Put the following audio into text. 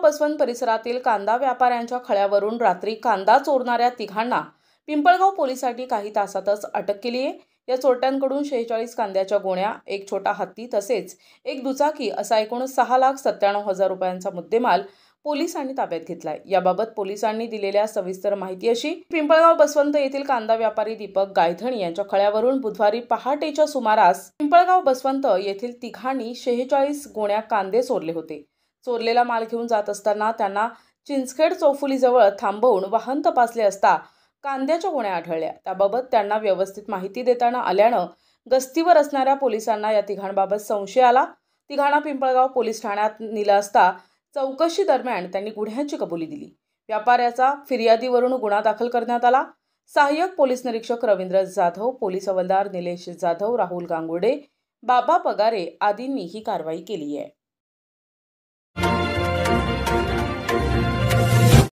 बसवंत परिसरातील कांदा व्यापाऱ्यांच्या खळ्यावरून रात्री कांदा चोरणाऱ्या तिघांना पिंपळगाव पोलिसांनी काही तासातच अटक केली आहे। या चोरट्यांकडून 46 कांद्याच्या गोण्या, एक छोटा हत्ती तसेच एक दुचाकी असा एकूण 6,97,000 रुपयांचा मुद्देमाल पोलिसांनी ताब्यात घेतलाय। याबाबत पोलिसांनी दिलेल्या सविस्तर माहिती अशी: पिंपळगाव बसवंत येथील कांदा व्यापारी दीपक गायधणी यांच्या खळ्यावरून बुधवारी पहाटेच्या सुमारास पिंपळगाव बसवंत येथील तिघांनी 46 गोण्या कांदे चोरले होते। चोरलेला माल घेऊन जात असताना त्यांना चिंचखेड चौफुलीजवळ थांबवून वाहन तपासले असता कांद्याच्या गोण्या आढळल्या। त्याबाबत त्यांना व्यवस्थित माहिती देताना आल्यानं गस्तीवर असणाऱ्या पोलिसांना या तिघांबाबत संशय आला। तिघांना पिंपळगाव पोलीस ठाण्यात नेलं असता चौकशी दरम्यान त्यांनी गुन्ह्याची कबुली दिली। व्यापाऱ्याचा फिर्यादीवरून गुन्हा दाखल करण्यात आला। सहाय्यक पोलीस निरीक्षक रवींद्र जाधव, पोलीस हवालदार निलेश जाधव, राहुल गांगुर्डे, बाबा पगारे आदींनी ही कारवाई केली आहे।